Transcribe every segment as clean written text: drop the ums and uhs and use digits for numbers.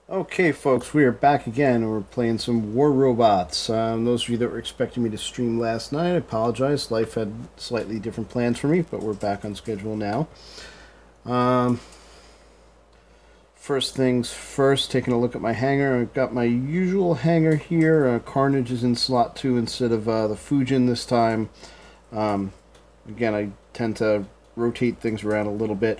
Okay, folks, we are back again. We're playing some War Robots. Those of you that were expecting me to stream last night, I apologize. Life had slightly different plans for me, but we're back on schedule now. Um, First things first, taking a look at my hangar. I've got my usual hangar here. Carnage is in slot 2 instead of the Fujin this time. Um, Again, I tend to rotate things around a little bit.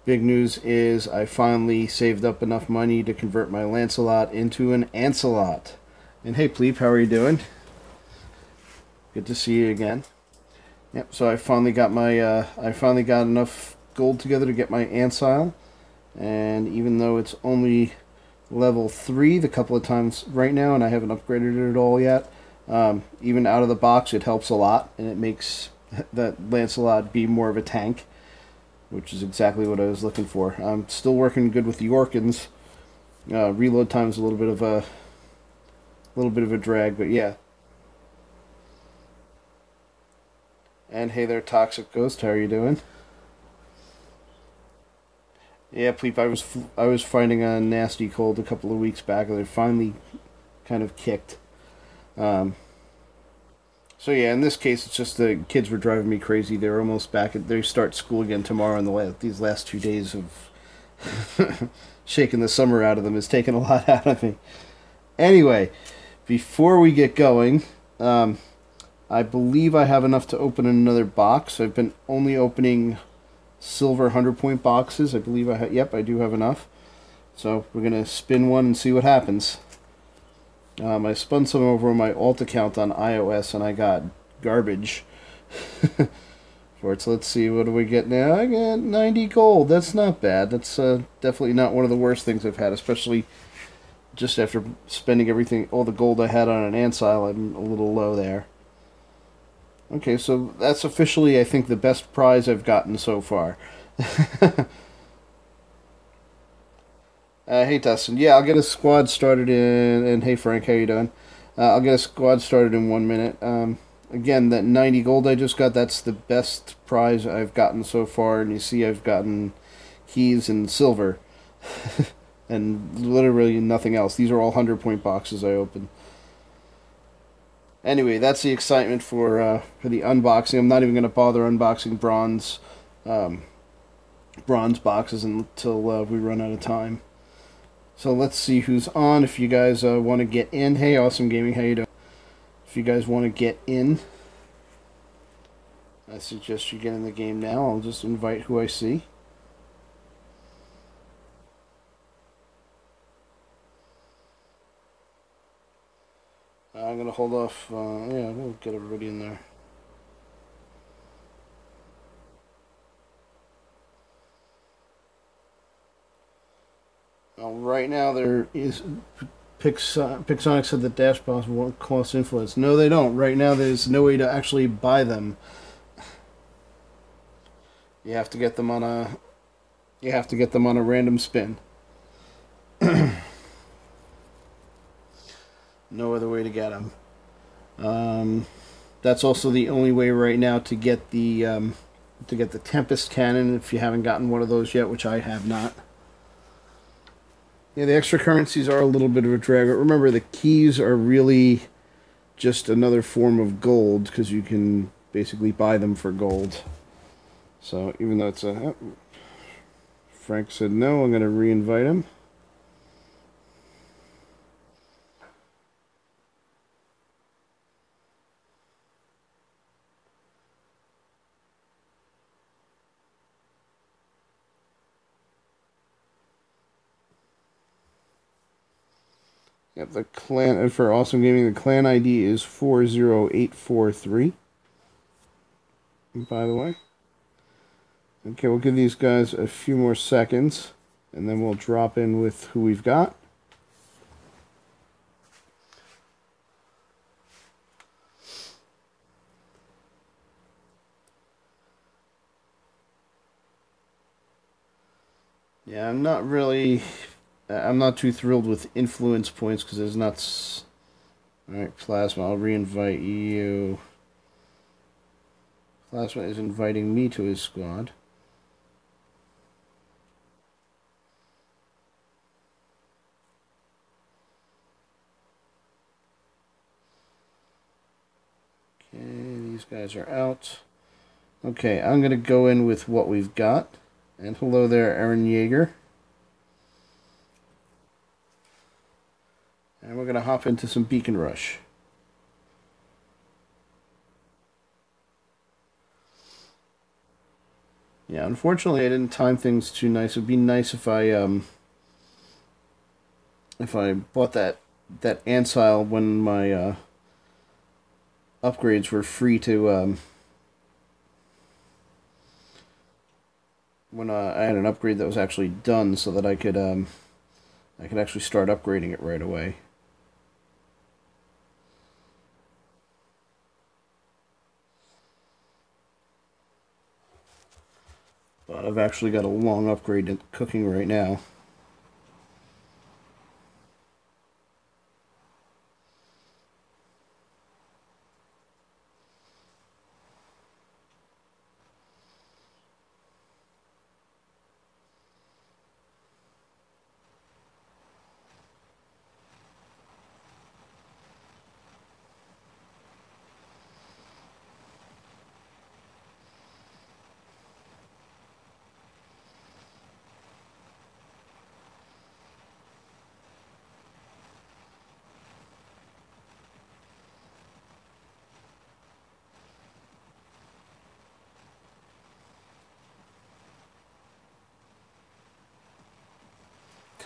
Big news is I finally saved up enough money to convert my Lancelot into an Ancelot. And hey, Pleep, how are you doing? Good to see you again. Yep. So I finally got enough gold together to get my Ancile, and even though it's only level 3 the couple of times right now, and I haven't upgraded it at all yet, even out of the box, it helps a lot, and it makes that Lancelot be more of a tank, which is exactly what I was looking for. I'm still working good with the Orkans. Reload time is a little bit of a drag, but yeah. And hey there, Toxic Ghost, how are you doing? Yeah, Pleep, I was fighting a nasty cold a couple of weeks back, and they finally kind of kicked. Um, so yeah, in this case, it's just the kids were driving me crazy. They're almost back. They start school again tomorrow, and these last 2 days of shaking the summer out of them has taken a lot out of me. Anyway, before we get going, um, I believe I have enough to open another box. I've been only opening silver 100-point boxes. I believe yep, I do have enough. So we're gonna spin one and see what happens. I spun some over on my alt account on iOS, and I got garbage for it. So let's see, what do we get now? I got 90 gold. That's not bad. That's definitely not one of the worst things I've had, especially just after spending all the gold I had on an Ancile. I'm a little low there. Okay, so that's officially, I think, the best prize I've gotten so far. Hey Dustin, yeah, I'll get a squad started in. And hey Frank, how you doing? I'll get a squad started in 1 minute. Again, that 90 gold I just got, that's the best prize I've gotten so far. And you see, I've gotten keys and silver, and literally nothing else. These are all 100-point boxes I opened. Anyway, that's the excitement for the unboxing. I'm not even going to bother unboxing um, bronze boxes until we run out of time. So let's see who's on. If you guys want to get in, hey, Awesome Gaming, how you doing? If you guys want to get in, I suggest you get in the game now. I'll just invite who I see. I'm gonna hold off. Yeah, we'll get everybody in there. Right now there is Pixonic said that Dash Bombs won't cost influence. No, they don't. Right now, there's no way to actually buy them. You have to get them on a you have to get them on a random spin. No other way to get them. Um, that's also the only way right now to get the Tempest Cannon. If you haven't gotten one of those yet, which I have not. Yeah, the extra currencies are a little bit of a drag. But remember, the keys are really just another form of gold because you can basically buy them for gold. So even though it's a Frank said no, I'm going to re-invite him. Yep, the clan for Awesome Gaming, the clan ID is 40843. By the way. Okay, we'll give these guys a few more seconds, and then we'll drop in with who we've got. Yeah, I'm not too thrilled with influence points because there's not. All right, Plasma, I'll re-invite you. Plasma is inviting me to his squad. guys are out. Okay, I'm going to go in with what we've got. And hello there, Aaron Yeager. And we're going to hop into some Beacon Rush. Yeah, unfortunately I didn't time things too nice. It would be nice if I bought that Ancile when my upgrades were free to when I had an upgrade that was actually done, so that I could actually start upgrading it right away. But I've actually got a long upgrade cooking right now.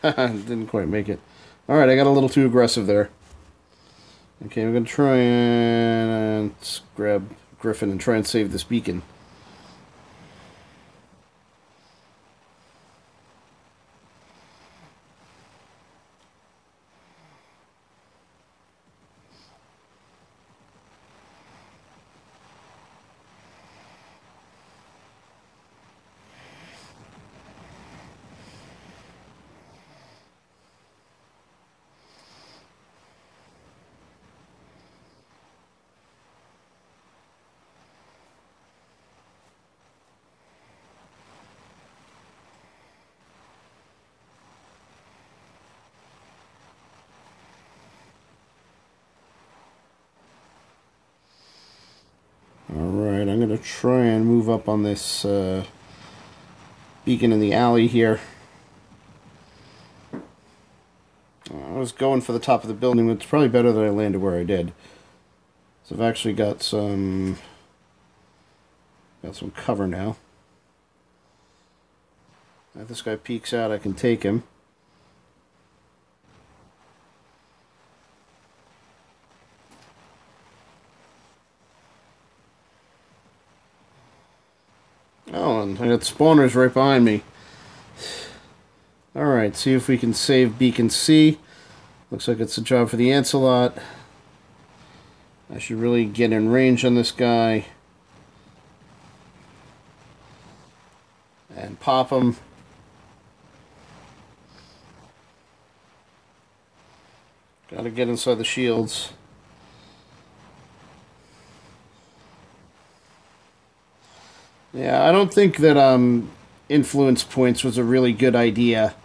Didn't quite make it. Alright, I got a little too aggressive there. Okay, I'm going to try and grab Griffin and try and save this beacon. Alright, I'm going to try and move up on this beacon in the alley here. I was going for the top of the building, but it's probably better that I landed where I did. So I've actually got some cover now. If this guy peeks out, I can take him. Oh, and I got spawners right behind me. Alright, see if we can save Beacon C. Looks like it's a job for the Ancelot. I should really get in range on this guy. And pop him. Gotta get inside the shields. Yeah, I don't think that influence points was a really good idea.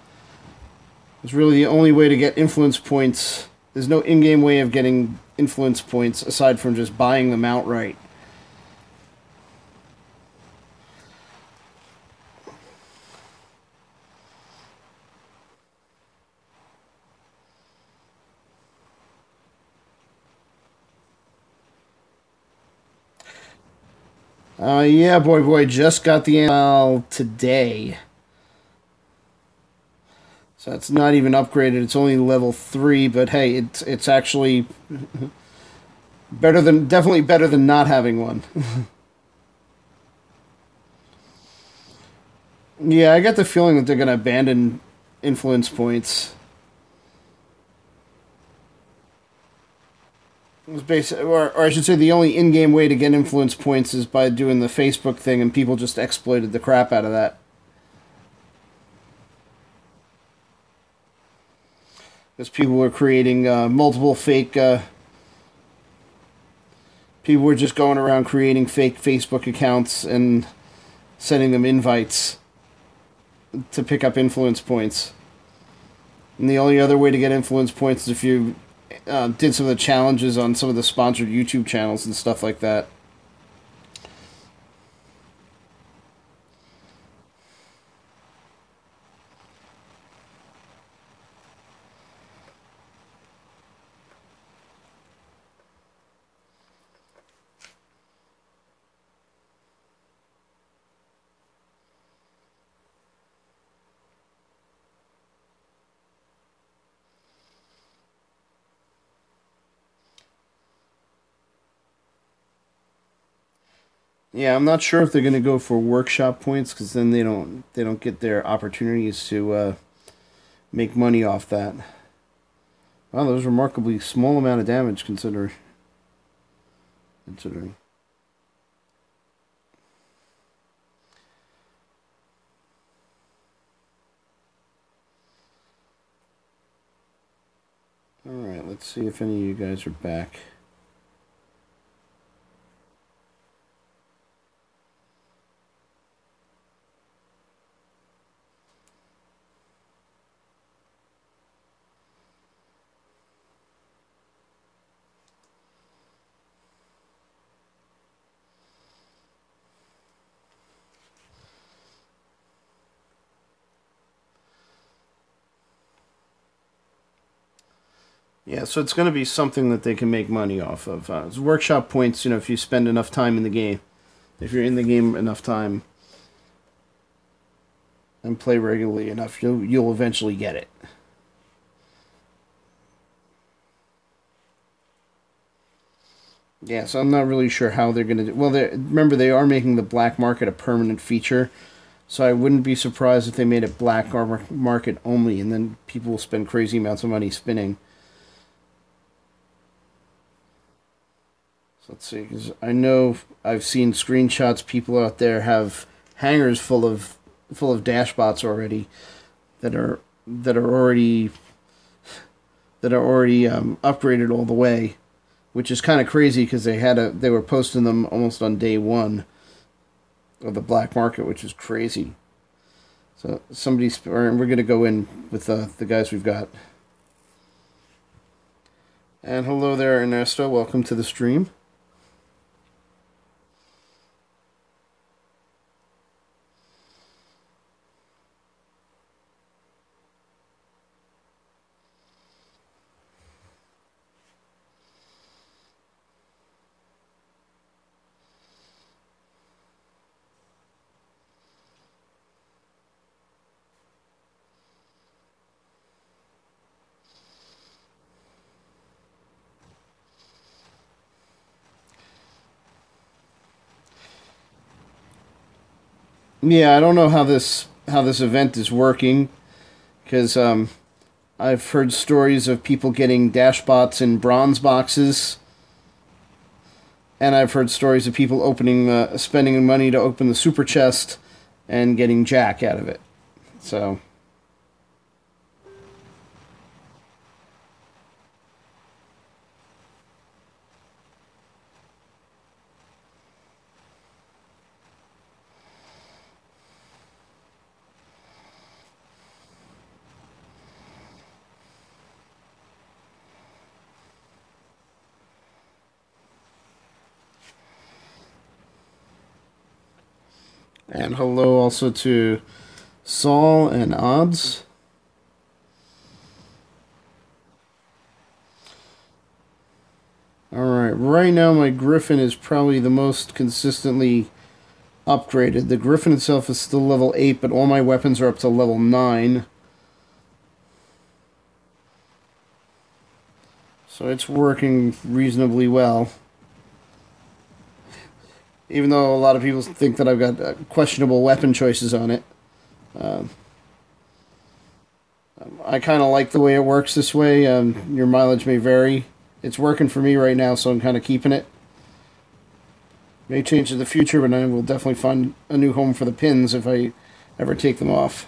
It's really the only way to get influence points. There's no in-game way of getting influence points aside from just buying them outright. Yeah, boy, just got the Ancile today. So it's not even upgraded. It's only level 3, but hey, it's actually definitely better than not having one. Yeah, I got the feeling that they're going to abandon influence points. It was basic, or I should say, the only in-game way to get influence points is by doing the Facebook thing, and people just exploited the crap out of that. Because people were creating multiple fake... people were just going around creating fake Facebook accounts and sending them invites to pick up influence points. And the only other way to get influence points is if you did some of the challenges on some of the sponsored YouTube channels and stuff like that. Yeah, I'm not sure if they're going to go for workshop points because then they don't get their opportunities to make money off that. Wow, that was remarkably small amount of damage considering. All right, let's see if any of you guys are back. Yeah, so it's going to be something that they can make money off of. It's workshop points, if you spend enough time in the game, if you're in the game enough time and play regularly enough, you'll eventually get it. Yeah, so I'm not really sure how they're going to do. Well, remember they are making the black market a permanent feature, so I wouldn't be surprised if they made it black market only, and then people will spend crazy amounts of money spinning. Let's see, because I know I've seen screenshots. People out there have hangars full of dashbots already that are that are already upgraded all the way, which is kind of crazy because they were posting them almost on day one of the black market, which is crazy. So we're gonna go in with the guys we've got. And hello there, Ernesto. Welcome to the stream. Yeah, I don't know how this event is working because I've heard stories of people getting dashbots in bronze boxes, and I've heard stories of people spending money to open the super chest and getting jack out of it. So and hello also to Saul and Odds. Alright, right now my Griffin is probably the most consistently upgraded. The Griffin itself is still level 8, but all my weapons are up to level 9. So it's working reasonably well. Even though a lot of people think that I've got questionable weapon choices on it. I kind of like the way it works this way. Your mileage may vary. It's working for me right now, so I'm kind of keeping it. May change in the future, but I will definitely find a new home for the pins if I ever take them off.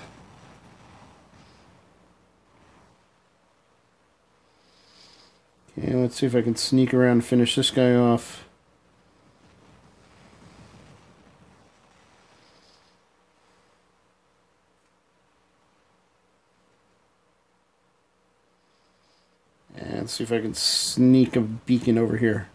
Okay, let's see if I can sneak around and finish this guy off. And see if I can sneak a beacon over here.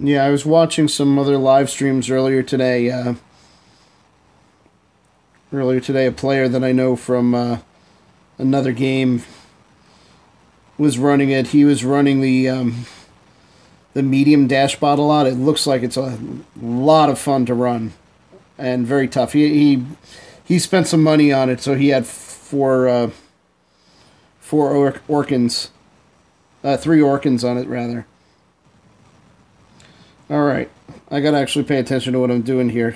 Yeah, I was watching some other live streams earlier today. A player that I know from another game was running it. He was running the medium dashbot a lot. It looks like it's a lot of fun to run and very tough. He spent some money on it, so he had four Orkans, three Orkans on it rather. All right, I gotta actually pay attention to what I'm doing here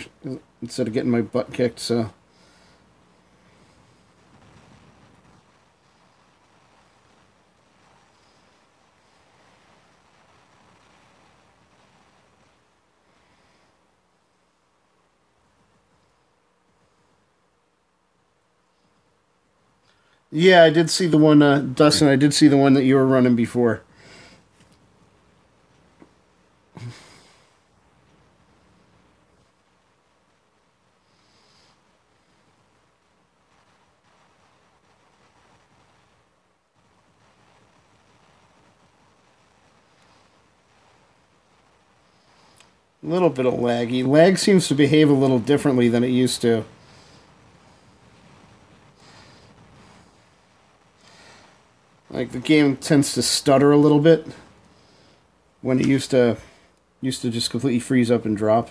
instead of getting my butt kicked. So. Yeah, I did see the one, Dustin. I did see the one that you were running before. A little bit of laggy. Lag seems to behave a little differently than it used to. Like the game tends to stutter a little bit when it used to just completely freeze up and drop.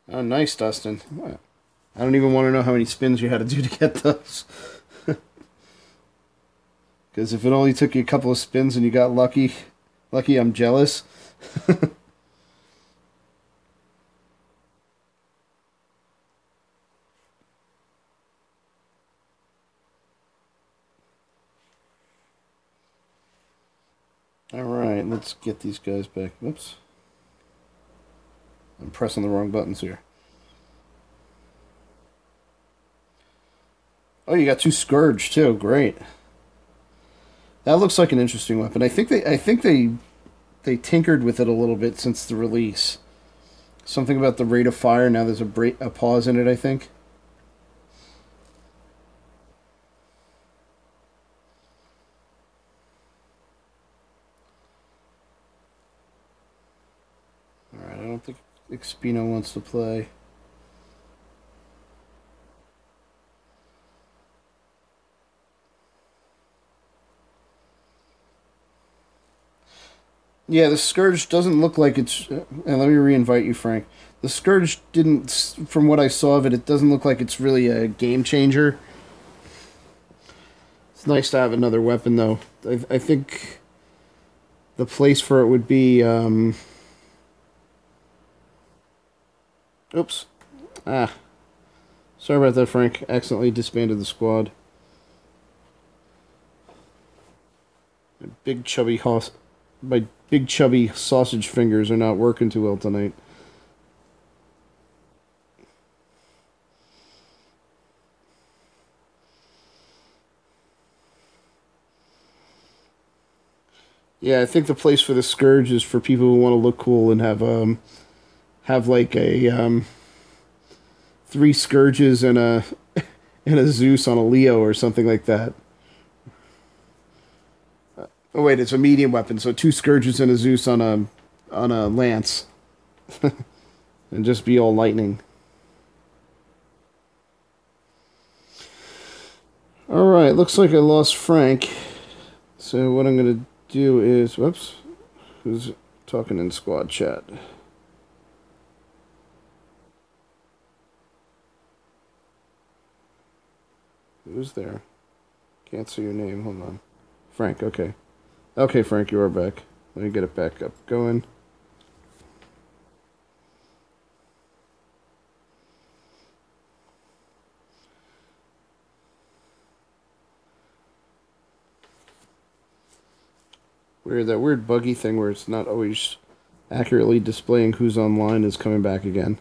Oh, nice, Dustin. I don't even want to know how many spins you had to do to get those. Because if it only took you a couple of spins and you got lucky, I'm jealous. All right, let's get these guys back. Oops. I'm pressing the wrong buttons here. Oh, you got two Scourge too. Great. That looks like an interesting weapon. I think they tinkered with it a little bit since the release. Something about the rate of fire. Now there's a pause in it, I think. Alright, I don't think Expino wants to play. Yeah, the Scourge doesn't look like it's... and let me re-invite you, Frank. The Scourge didn't... From what I saw of it, it doesn't look like it's really a game changer. It's nice to have another weapon, though. I think the place for it would be... Oops. Ah. Sorry about that, Frank. Accidentally disbanded the squad. Big chubby horse... My big chubby sausage fingers are not working too well tonight. Yeah, I think the place for the Scourge is for people who want to look cool and have like a three Scourges and a and a Zeus on a Leo or something like that. Oh wait, it's a medium weapon, so two Scourges and a Zeus on a lance, and just be all lightning. All right, looks like I lost Frank. So what I'm gonna do is, whoops, who's talking in squad chat? Who's there? Can't see your name. Hold on, Frank. Okay. Okay, Frank, you are back. Let me get it back up going. Weird, that weird buggy thing where it's not always accurately displaying who's online is coming back again.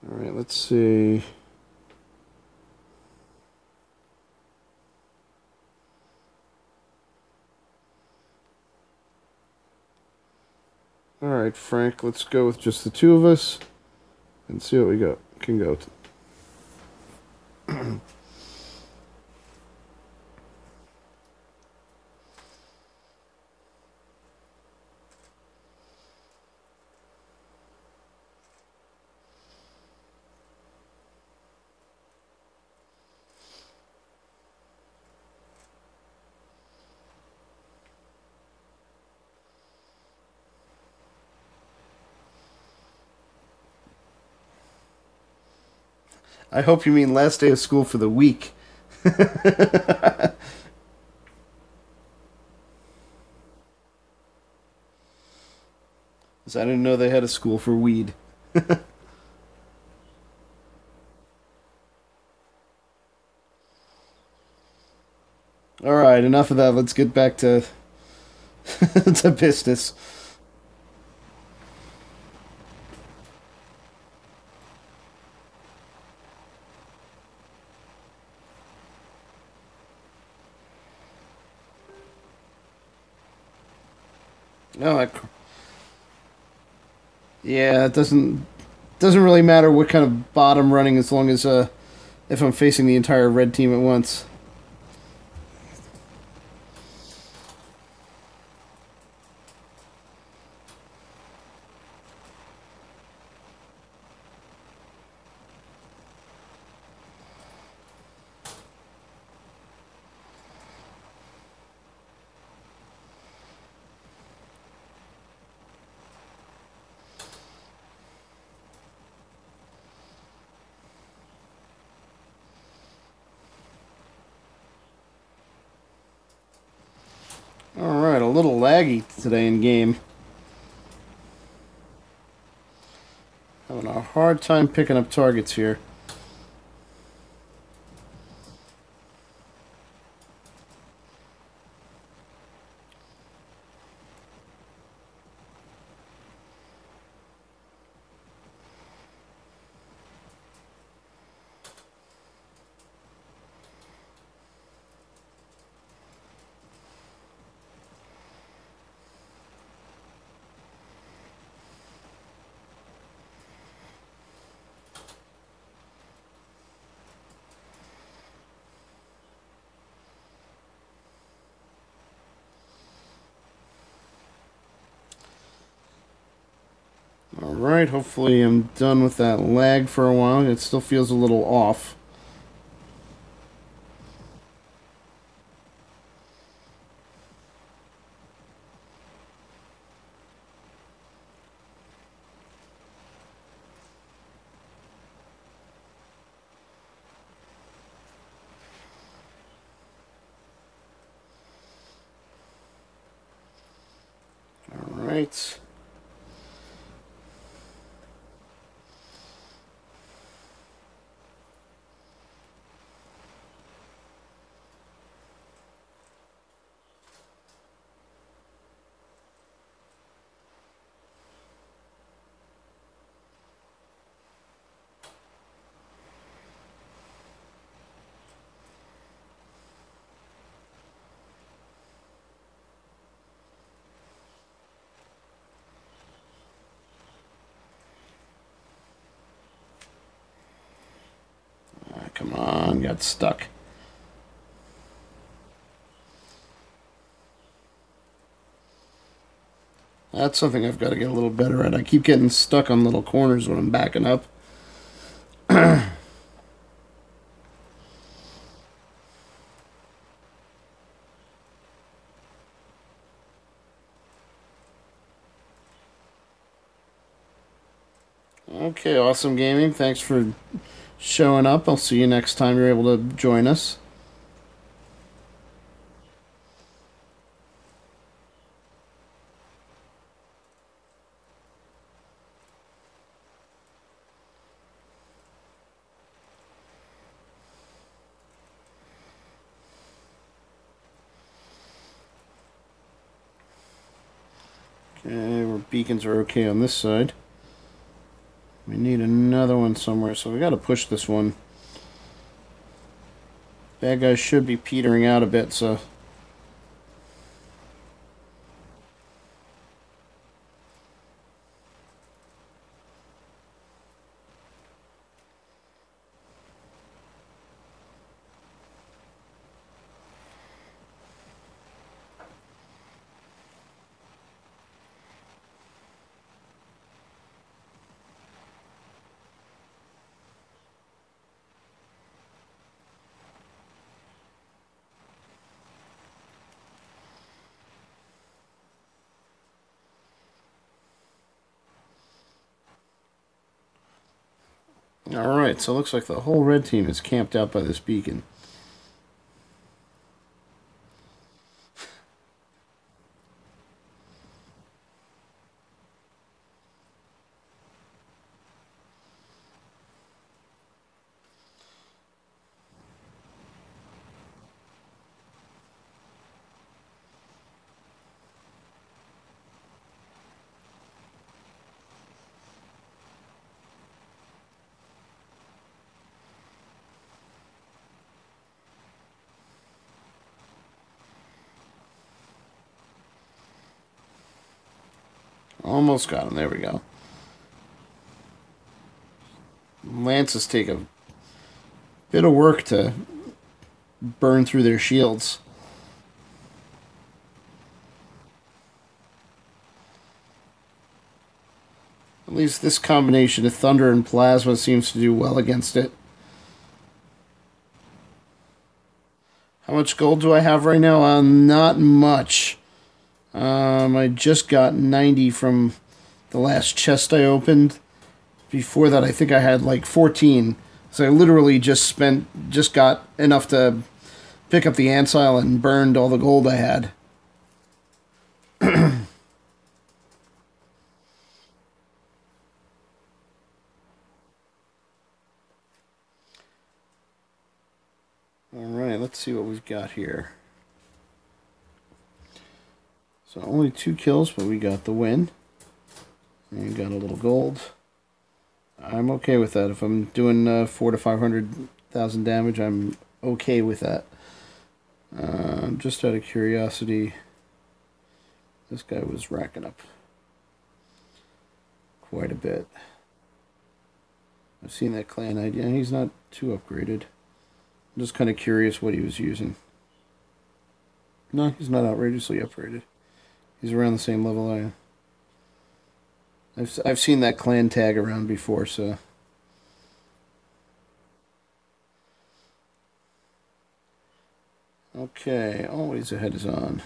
Alright, let's see. Alright, Frank, let's go with just the two of us and see what we can go to. I hope you mean last day of school for the week. 'Cause I didn't know they had a school for weed. All right, enough of that. Let's get back to to business. No, yeah, it doesn't really matter what kind of bot I'm running as long as if I'm facing the entire red team at once. All right, a little laggy today in game. Having a hard time picking up targets here. Alright, hopefully I'm done with that lag for a while. It still feels a little off. Alright. Come on, got stuck. That's something I've got to get a little better at. I keep getting stuck on little corners when I'm backing up. Okay, awesome gaming. Thanks for showing up. I'll see you next time you're able to join us. Okay, our beacons are okay on this side. We need another one somewhere, so we got to push this one. Bad guys should be petering out a bit, so... Alright, so it looks like the whole red team is camped out by this beacon. Almost got him. There we go. Lances take a bit of work to burn through their shields. At least this combination of thunder and plasma seems to do well against it. How much gold do I have right now? Not much. I just got 90 from the last chest I opened. Before that, I think I had like 14. So I literally just got enough to pick up the Ancile and burned all the gold I had. Alright, let's see what we've got here. So only 2 kills, but we got the win. And got a little gold. I'm okay with that. If I'm doing 400 to 500,000 damage, I'm okay with that. Just out of curiosity, this guy was racking up quite a bit. I've seen that clan idea. He's not too upgraded. I'm just kind of curious what he was using. No, he's not outrageously upgraded. He's around the same level I am. I've seen that clan tag around before, so. Okay, always ahead is on.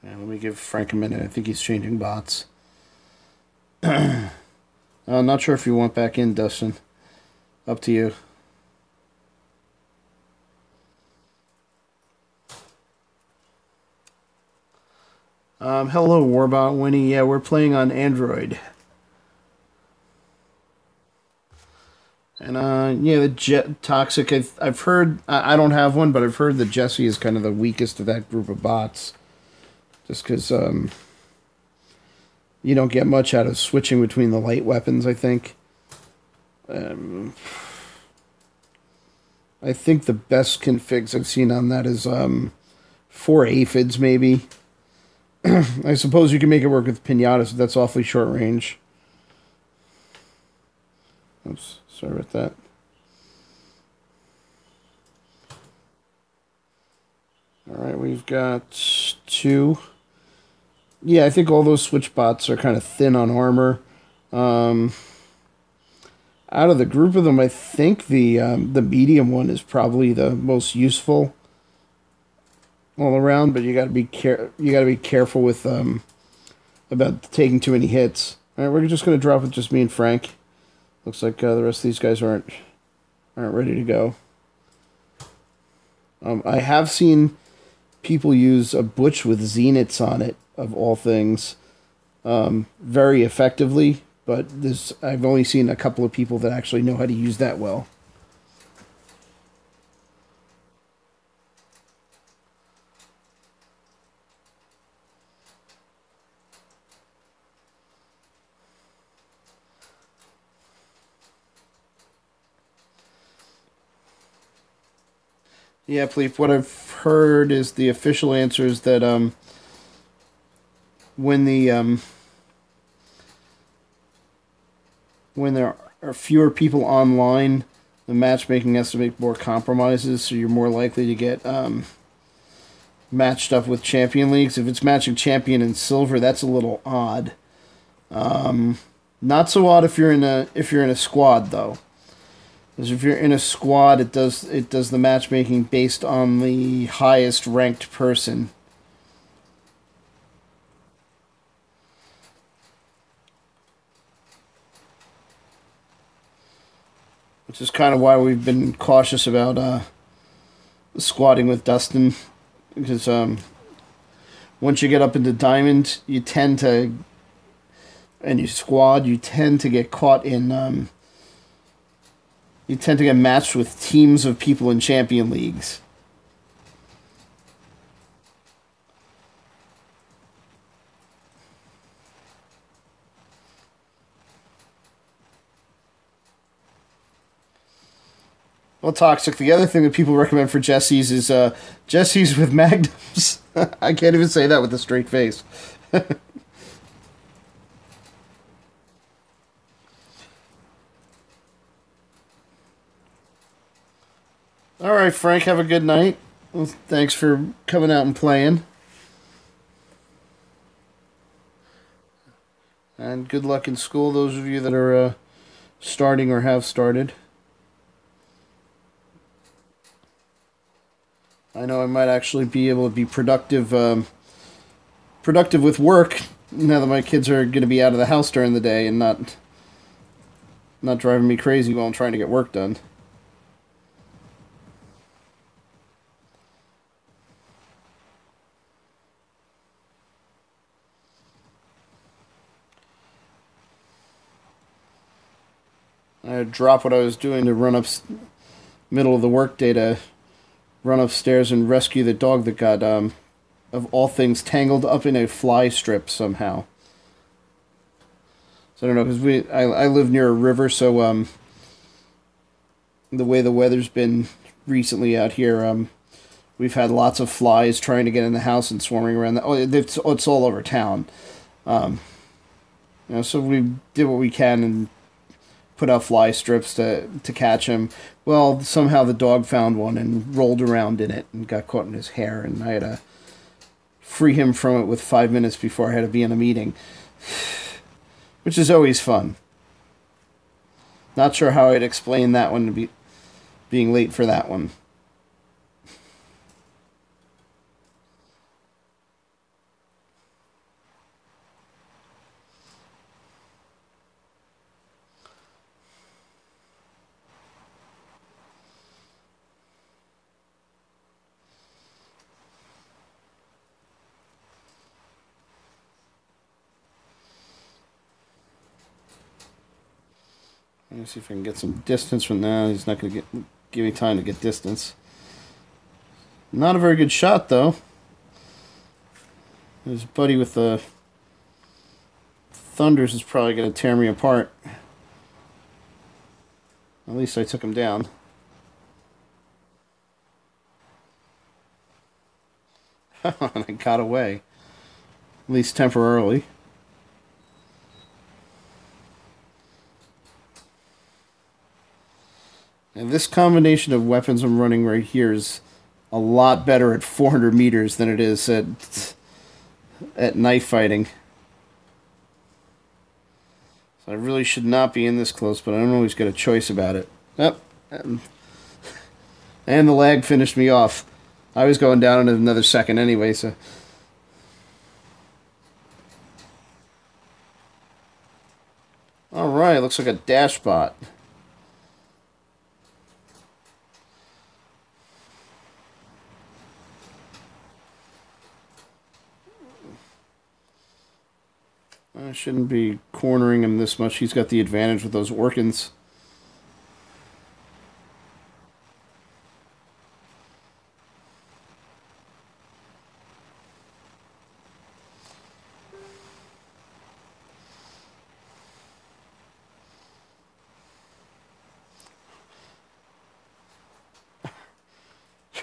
And let me give Frank a minute. I think he's changing bots. I'm not sure if you want back in, Dustin. Up to you. Hello, Warbot Winnie. Yeah, we're playing on Android. And, yeah, the Toxic, I've heard, I don't have one, but I've heard that Jesse is kind of the weakest of that group of bots. Just because, you don't get much out of switching between the light weapons, I think. I think the best configs I've seen on that is 4 aphids, maybe. I suppose you can make it work with pinatas, but that's awfully short range. Oops, sorry about that. Alright, we've got 2. Yeah, I think all those switch bots are kind of thin on armor. Out of the group of them, I think the medium one is probably the most useful all around. But you got to be careful with about taking too many hits. All right, we're just gonna drop with just me and Frank. Looks like the rest of these guys aren't ready to go. I have seen people use a Butch with Zeniths on it, of all things, very effectively, but I've only seen a couple of people that actually know how to use that well. Yeah, Pleep, what I've heard is the official answer is that when there are fewer people online, the matchmaking has to make more compromises, so you're more likely to get matched up with champion leagues. If it's matching champion and silver, that's a little odd. Not so odd if you're in a squad though. Because if you're in a squad, it does the matchmaking based on the highest ranked person. Which is kind of why we've been cautious about squatting with Dustin, because once you get up into Diamond, you tend to, and you squad, you tend to get caught in, you tend to get matched with teams of people in champion leagues. Well, Toxic, the other thing that people recommend for Jesse's is Jesse's with Magnums. I can't even say that with a straight face. All right, Frank, have a good night. Well, thanks for coming out and playing. And good luck in school, those of you that are starting or have started. I know I might actually be able to be productive with work now that my kids are going to be out of the house during the day and not driving me crazy while I'm trying to get work done. I had to drop what I was doing to run up middle of the workday to run upstairs and rescue the dog that got, of all things, tangled up in a fly strip somehow. So I don't know, because I live near a river, so the way the weather's been recently out here, we've had lots of flies trying to get in the house and swarming around. It's all over town. So we did what we can and put out fly strips to catch him. Well, somehow the dog found one and rolled around in it and got caught in his hair, and I had to free him from it with 5 minutes before I had to be in a meeting, which is always fun. Not sure how I'd explain that one to be being late for that one. Let me see if I can get some distance from now. He's not going to give me time to get distance. Not a very good shot, though. His buddy with the Thunders is probably going to tear me apart. At least I took him down. I got away. At least temporarily. And this combination of weapons I'm running right here is a lot better at 400 meters than it is at knife fighting. So I really should not be in this close, but I don't always get a choice about it. Yep. And the lag finished me off. I was going down in another second anyway, so... Alright, looks like a dash bot. I shouldn't be cornering him this much. He's got the advantage with those Orkans.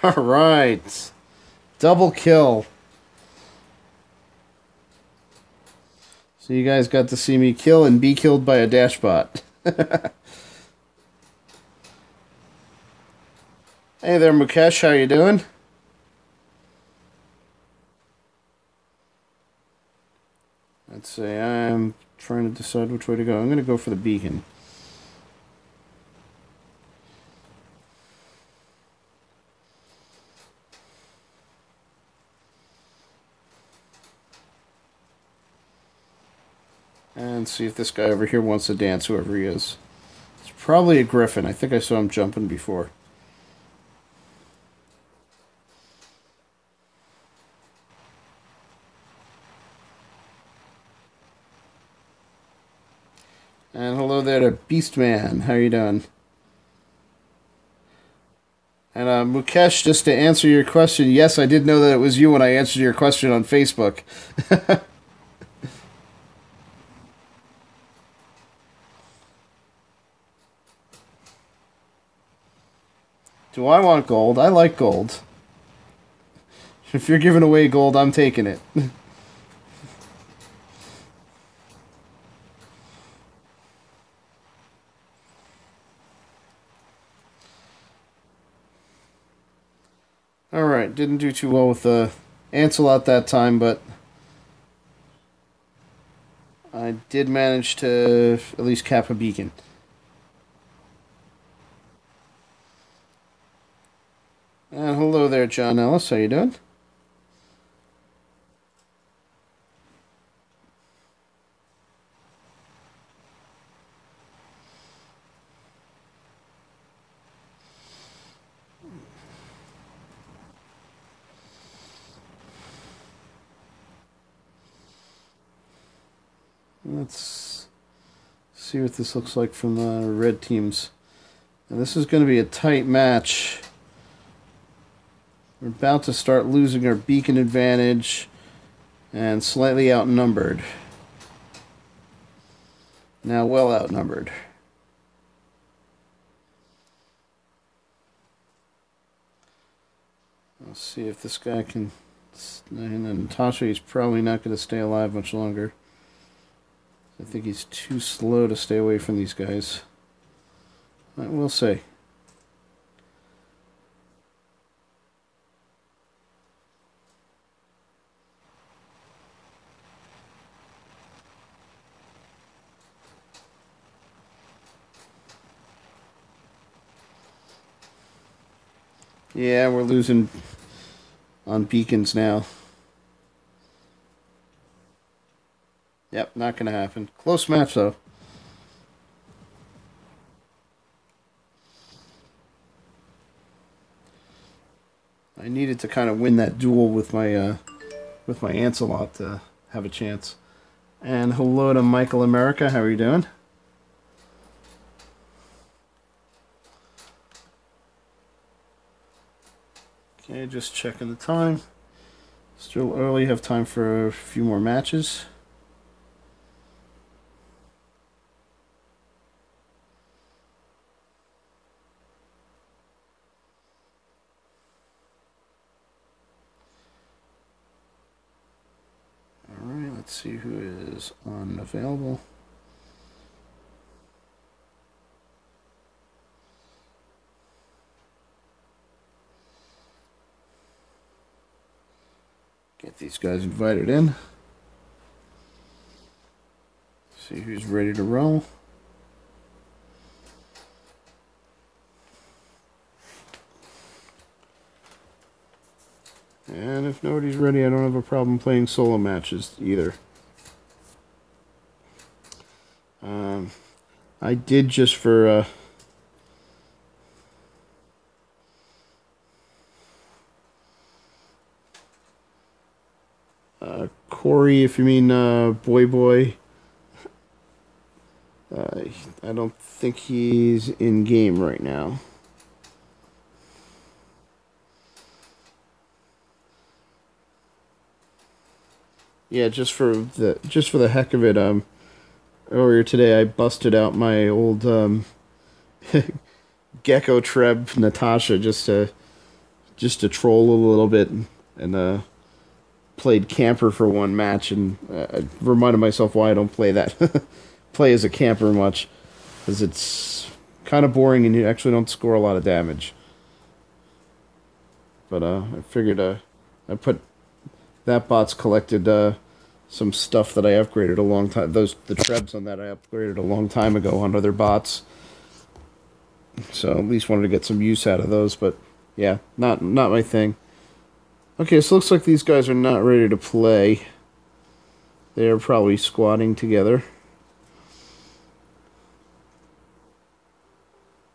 Alright. Double kill. So you guys got to see me kill and be killed by a dashbot. Hey there, Mukesh. How you doing? Let's say I'm trying to decide which way to go. I'm going to go for the beacon. And see if this guy over here wants to dance, whoever he is. It's probably a griffin. I think I saw him jumping before. And hello there to Beastman. How you doing? And Mukesh, just to answer your question, yes, I did know that it was you when I answered your question on Facebook. Do I want gold? I like gold. If you're giving away gold, I'm taking it. Alright, didn't do too well with Ancelot that time, but I did manage to at least cap a beacon. And hello there, John Ellis. How you doing? Let's see what this looks like from the red teams. And this is going to be a tight match. We're about to start losing our beacon advantage and slightly outnumbered. Now well outnumbered. Let's see if this guy can... And then Natasha, he's probably not going to stay alive much longer. I think he's too slow to stay away from these guys. We'll see. Yeah, we're losing on beacons now. Yep, not going to happen. Close match, though. I needed to kind of win that duel with my Ancelot to have a chance. And hello to Michael America. How are you doing? Okay, just checking the time. Still early. Have time for a few more matches. Let's see who is unavailable. Get these guys invited in. See who's ready to roll. And if nobody's ready, I don't have a problem playing solo matches either. I did just for Corey, if you mean Boy. I don't think he's in game right now. Yeah, just for the heck of it, earlier today I busted out my old Gecko Treb Natasha just to troll a little bit and played camper for one match and reminded myself why I don't play as a camper much, because it's kind of boring and you actually don't score a lot of damage. But I figured I put that bot's collected some stuff that I upgraded a long time. The trebs on that I upgraded a long time ago on other bots. So at least wanted to get some use out of those, but yeah, not my thing. Okay, so looks like these guys are not ready to play. They're probably squatting together.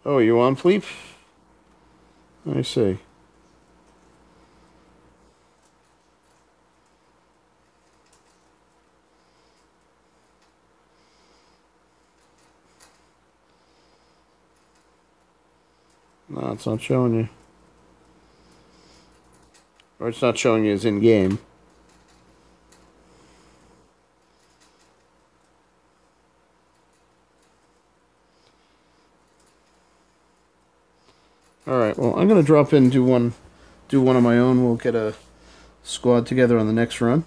Oh, you on, Pleep? I see. No, it's not showing you. Or it's not showing you as in-game. Alright, well, I'm going to drop in and do one on my own. We'll get a squad together on the next run.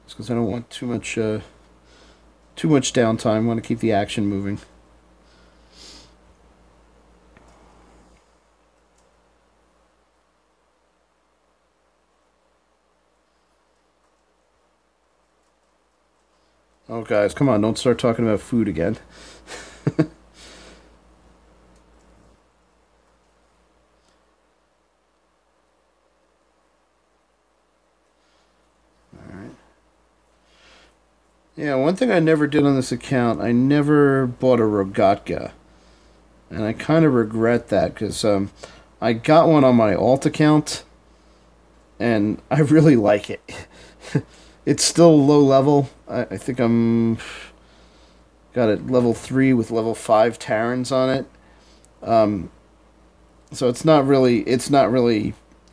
Just because I don't want too much downtime. I want to keep the action moving. Oh, guys, come on, don't start talking about food again. Alright. Yeah, one thing I never did on this account, I never bought a Rogatka. And I kind of regret that, because I got one on my alt account, and I really like it. It's still low level. I think I'm got it level 3 with level 5 Terrans on it. Um, so it's not really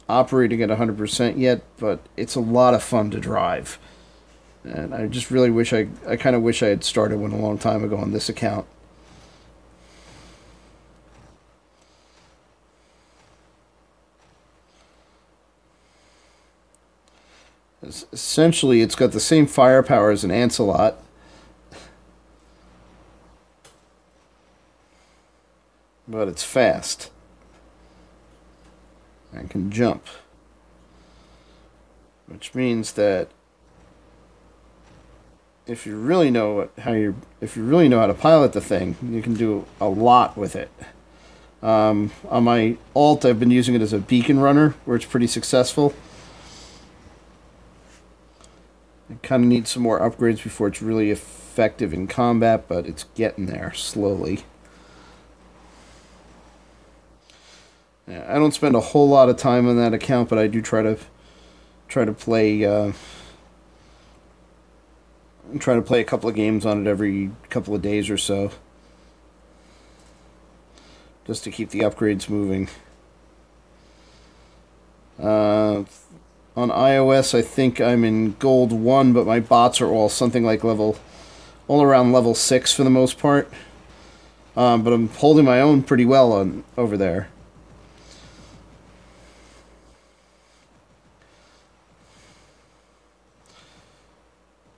operating at 100% yet, but it's a lot of fun to drive. And I just really wish I kind of wish I had started one a long time ago on this account. Essentially, it's got the same firepower as an Ancelot, but it's fast and can jump, which means that if you really know how to pilot the thing, you can do a lot with it. On my alt, I've been using it as a beacon runner, where it's pretty successful. I kind of need some more upgrades before it's really effective in combat, but it's getting there slowly. Yeah, I don't spend a whole lot of time on that account, but I do try to play a couple of games on it every couple of days or so, just to keep the upgrades moving. On iOS, I think I'm in Gold 1, but my bots are all something like all around level 6 for the most part. But I'm holding my own pretty well over there.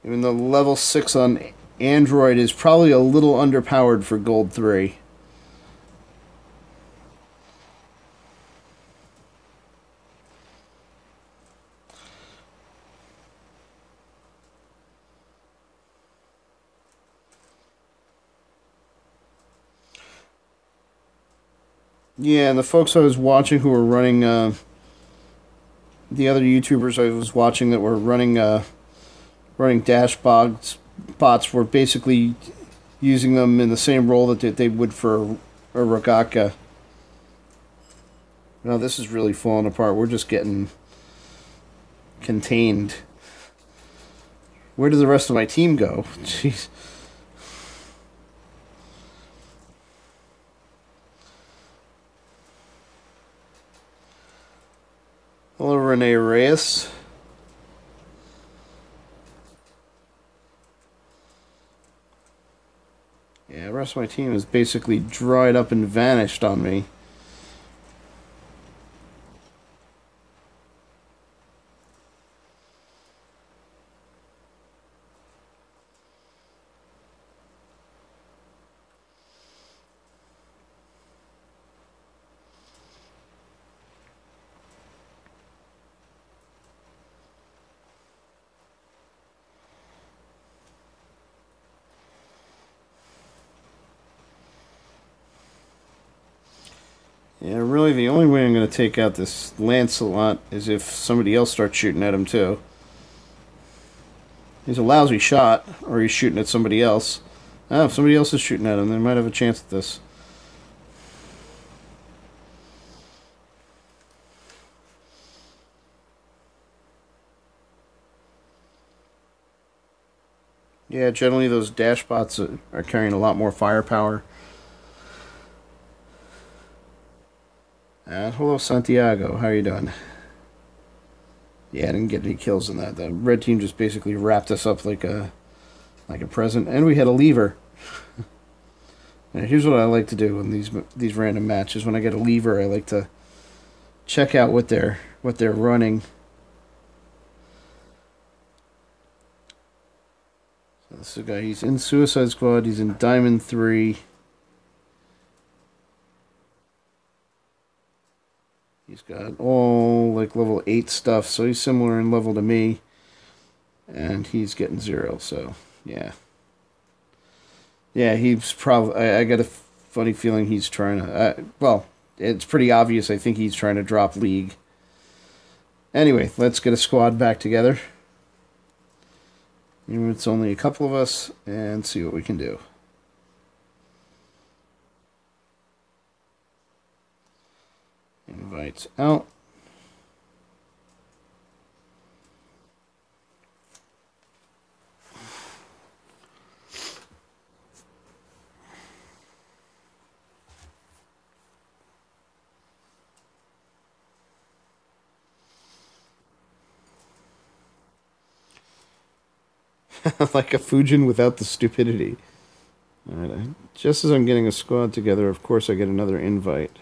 Even though level 6 on Android is probably a little underpowered for Gold 3. Yeah, and the folks I was watching who were running, the other YouTubers I was watching that were running dash bots were basically using them in the same role that they would for a Rogatka. Now this is really falling apart. We're just getting contained. Where did the rest of my team go? Jeez. Hello, Rene Reyes. Yeah, the rest of my team is basically dried up and vanished on me. Yeah, really, the only way I'm going to take out this Lancelot is if somebody else starts shooting at him, too. He's a lousy shot, or he's shooting at somebody else. Oh, if somebody else is shooting at him, they might have a chance at this. Yeah, generally those dash bots are carrying a lot more firepower. Hello, Santiago. How are you doing? Yeah, I didn't get any kills in that. The red team just basically wrapped us up like a present, and we had a lever. Now, here's what I like to do in these random matches. When I get a lever, I like to check out what they're running. So this is a guy. He's in Suicide Squad. He's in Diamond 3. He's got all like level 8 stuff, so he's similar in level to me. And he's getting 0, so yeah. Yeah, he's probably. I got a funny feeling he's trying to. Well, it's pretty obvious. I think he's trying to drop League. Anyway, let's get a squad back together. It's only a couple of us, and see what we can do. Invites out. Like a Fujin without the stupidity. Alright, just as I'm getting a squad together, of course I get another invite.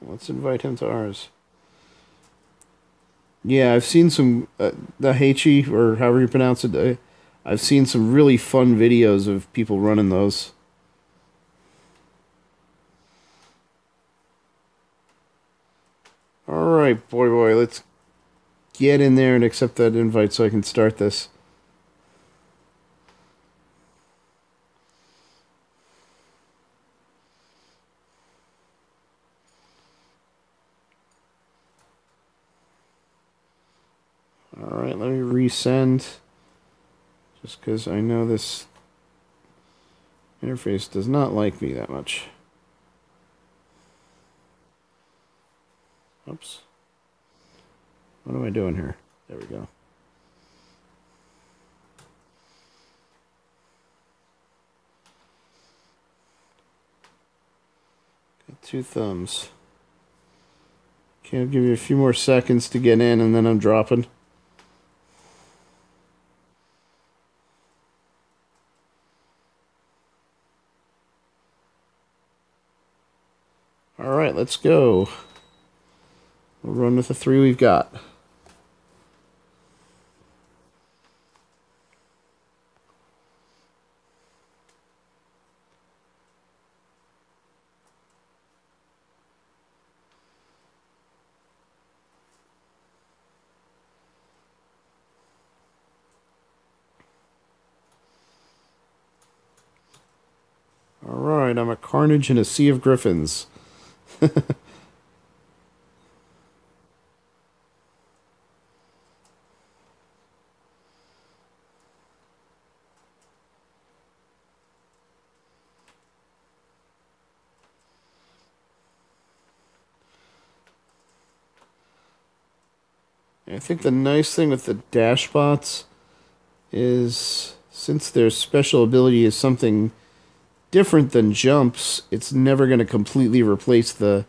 Let's invite him to ours. Yeah, I've seen some, the Heichi, or however you pronounce it, I've seen some really fun videos of people running those. Alright, boy, let's get in there and accept that invite so I can start this. Alright, let me resend. Just because I know this interface does not like me that much. Oops. What am I doing here? There we go. Got 2 thumbs. Okay, I'll give you a few more seconds to get in and then I'm dropping. Alright, let's go. We'll run with the 3 we've got. Alright, I'm a carnage in a sea of griffins. I think the nice thing with the dash bots is, since their special ability is something different than jumps, it's never going to completely replace their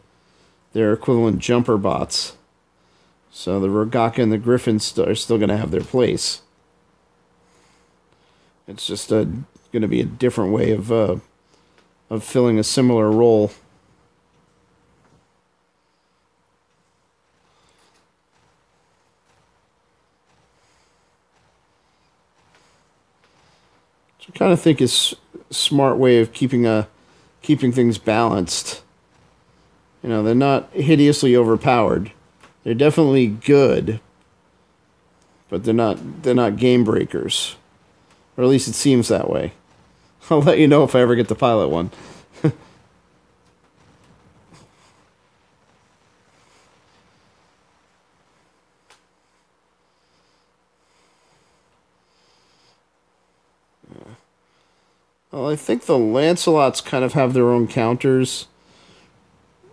equivalent jumper bots. So the Rogaka and the Griffin are still going to have their place. It's just going to be a different way of filling a similar role. Which I kind of think is a smart way of keeping things balanced. You know, they're not hideously overpowered. They're definitely good, but they're not game breakers, or at least it seems that way. I'll let you know if I ever get to pilot one. Well, I think the Lancelots kind of have their own counters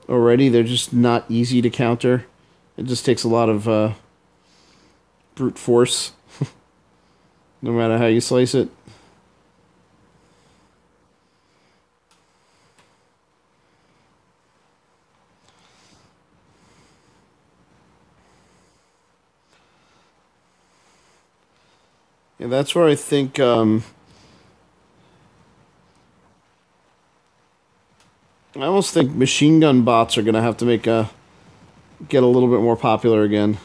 already. They're just not easy to counter. It just takes a lot of brute force, no matter how you slice it. Yeah, that's where I think I almost think machine gun bots are gonna have to get a little bit more popular again.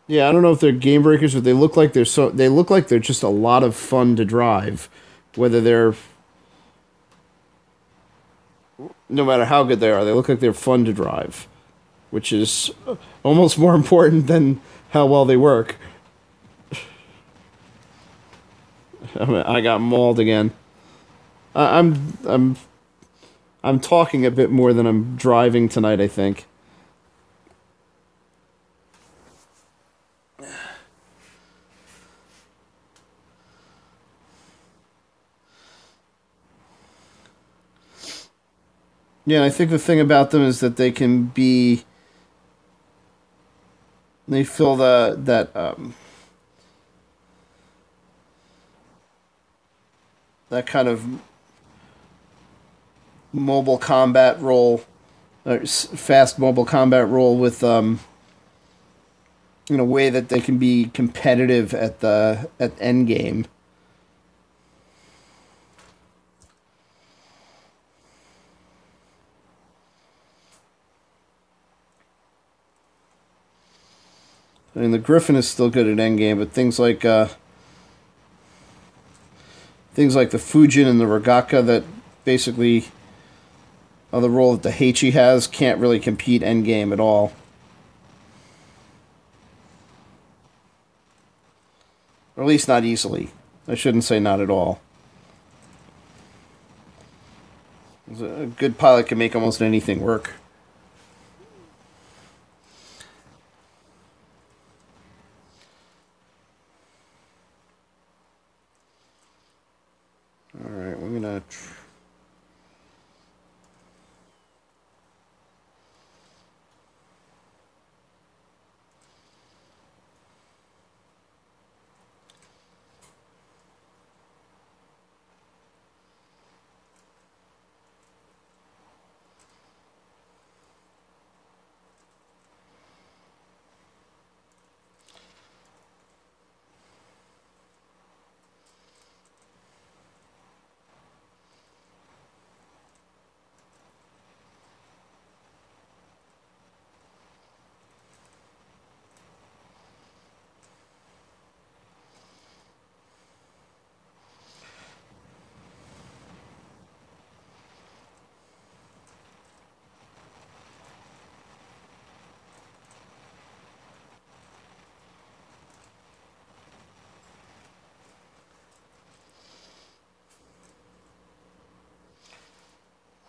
Yeah, I don't know if they're game breakers, but they look like they're just a lot of fun to drive. Whether they're no matter how good they are, they look like they're fun to drive, which is almost more important than how well they work. I got mauled again. I'm talking a bit more than I'm driving tonight, I think. Yeah, I think the thing about them is that they fill that kind of mobile combat role, fast mobile combat role with in a way that they can be competitive at end game. I mean, the Griffin is still good at end game, but things like the Fujin and the Ragaka that basically are the role that the Heichi has can't really compete end game at all. Or at least not easily. I shouldn't say not at all. A good pilot can make almost anything work. Alright, we're gonna...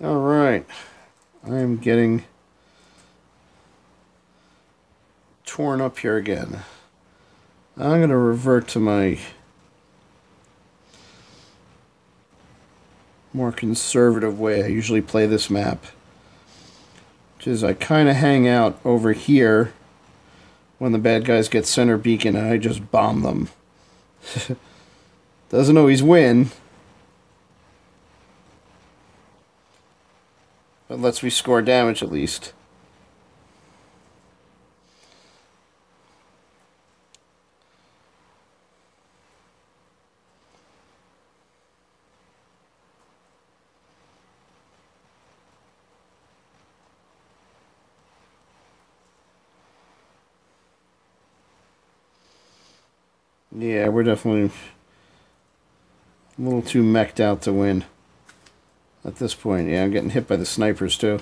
Alright. I am getting torn up here again. I'm going to revert to my more conservative way I usually play this map, which is I kind of hang out over here when the bad guys get center beacon and I just bomb them. Doesn't always win, but lets me score damage at least. Yeah, we're definitely a little too mech'd out to win. at this point. Yeah, I'm getting hit by the snipers too.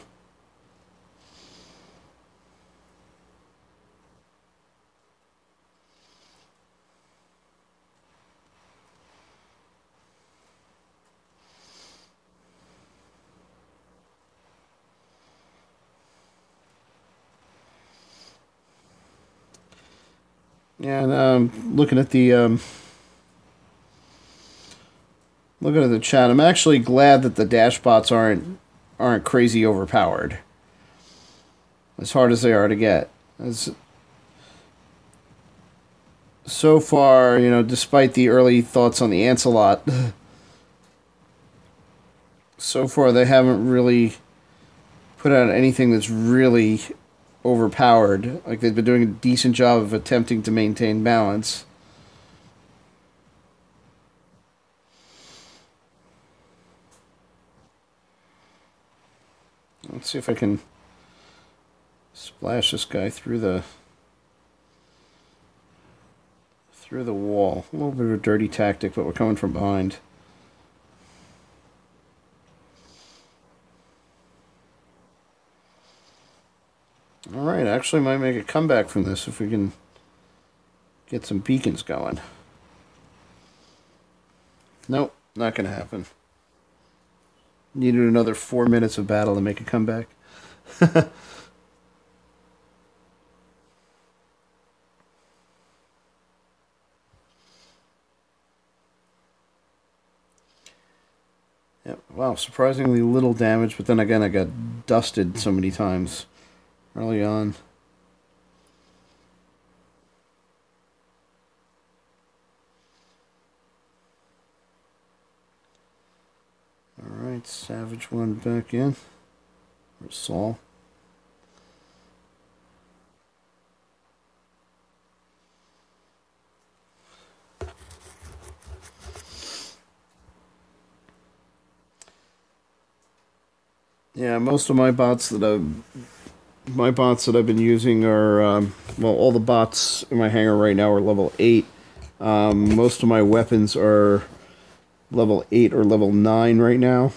Yeah, and looking at the chat, I'm actually glad that the dash bots aren't crazy overpowered. As hard as they are to get. As so far, despite the early thoughts on the Ancelot, so far they haven't really put out anything that's really overpowered. Like, they've been doing a decent job of attempting to maintain balance. Let's see if I can splash this guy through the wall. A little bit of a dirty tactic, but we're coming from behind. Alright, actually might make a comeback from this if we can get some beacons going. Nope, not going to happen. Needed another 4 minutes of battle to make a comeback. Yep, wow, surprisingly little damage, but then again I got dusted so many times early on. Alright, Savage one back in. Or Saul. Yeah, most of my bots that I've been using are well, all the bots in my hangar right now are level 8. Most of my weapons are level 8 or level 9 right now.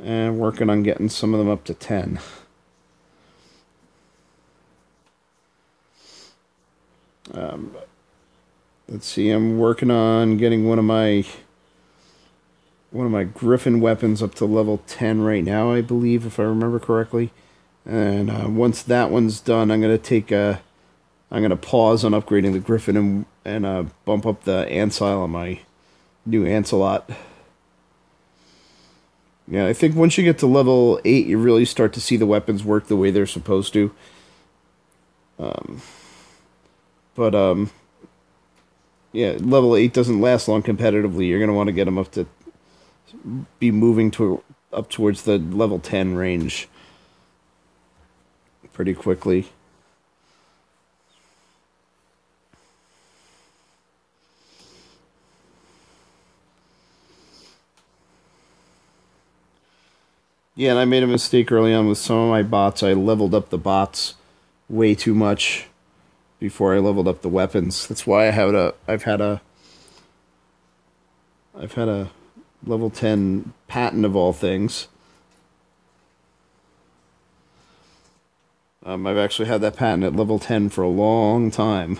And working on getting some of them up to 10. Let's see, I'm working on getting one of my Griffin weapons up to level 10 right now, I believe, if I remember correctly. And once that one's done, I'm gonna pause on upgrading the Griffin and bump up the Ancile on my new Ancelot. Yeah, I think once you get to level 8, you really start to see the weapons work the way they're supposed to. Yeah, level 8 doesn't last long competitively. You're going to want to get them up to be moving up towards the level 10 range pretty quickly. Yeah, and I made a mistake early on with some of my bots. I leveled up the bots way too much before I leveled up the weapons. That's why I've had a level 10 Patton of all things. I've actually had that Patton at level 10 for a long time.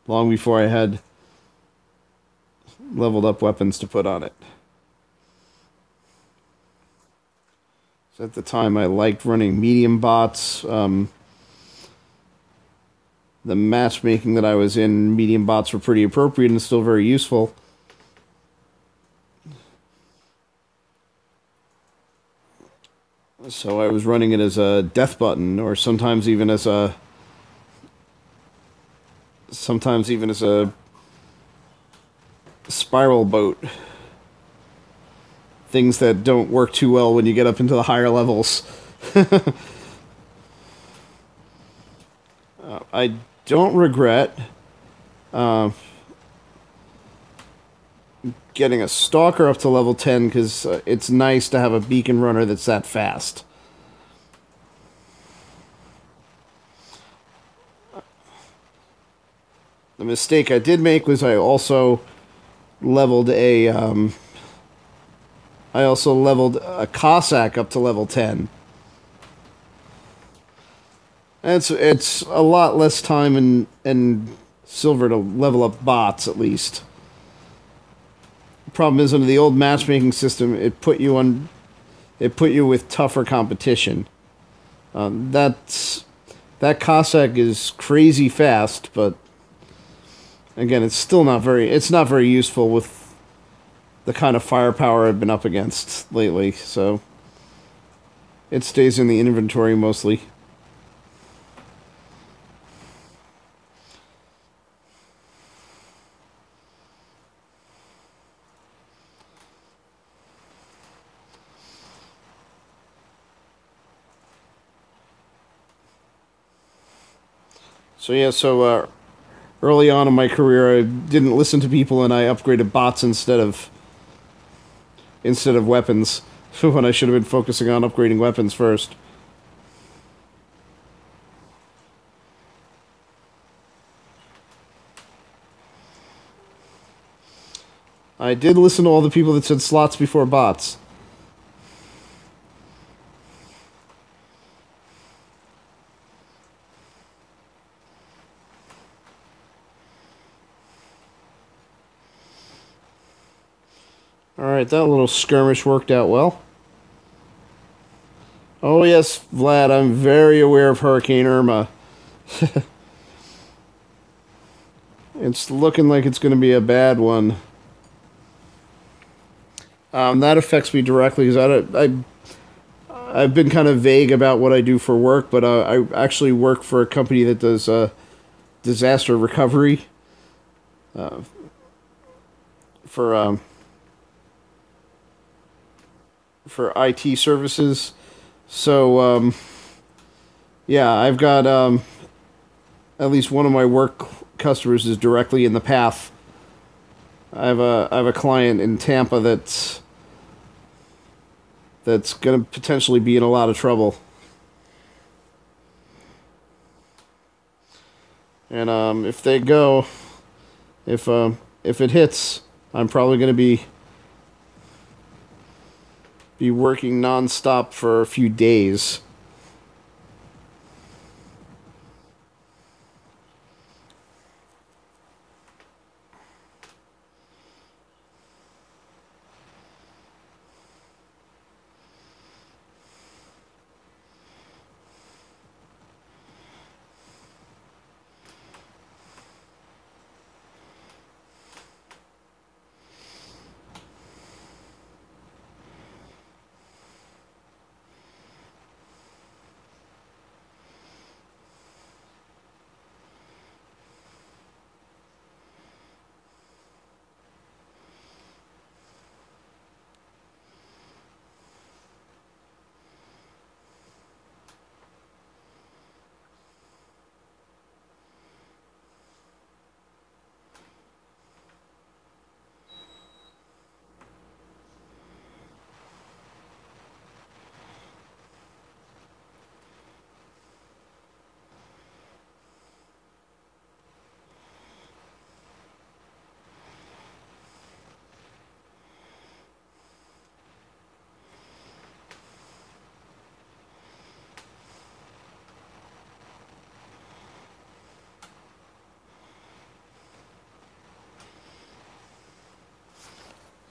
Long before I had leveled up weapons to put on it. So at the time, I liked running medium bots. The matchmaking that I was in, medium bots were pretty appropriate and still very useful. So I was running it as a death button, or sometimes even as a spiral boat. Things that don't work too well when you get up into the higher levels. I don't regret getting a Stalker up to level 10 because it's nice to have a beacon runner that's that fast. The mistake I did make was I also leveled a I also leveled a Cossack up to level 10. And it's a lot less time and silver to level up bots, at least. The problem is, under the old matchmaking system, it put you with tougher competition. That Cossack is crazy fast, but again, it's not very useful with the kind of firepower I've been up against lately, so it stays in the inventory mostly. So early on in my career, I didn't listen to people, and I upgraded bots instead of weapons when I should have been focusing on upgrading weapons first. I did listen to all the people that said slots before bots. Alright, that little skirmish worked out well. Oh yes, Vlad, I'm very aware of Hurricane Irma. It's looking like it's going to be a bad one. That affects me directly because I've been kind of vague about what I do for work, but I actually work for a company that does disaster recovery for IT services. So yeah, I've got at least one of my work customers is directly in the path. I have a client in Tampa that's going to potentially be in a lot of trouble. And if it hits, I'm probably going to be working nonstop for a few days.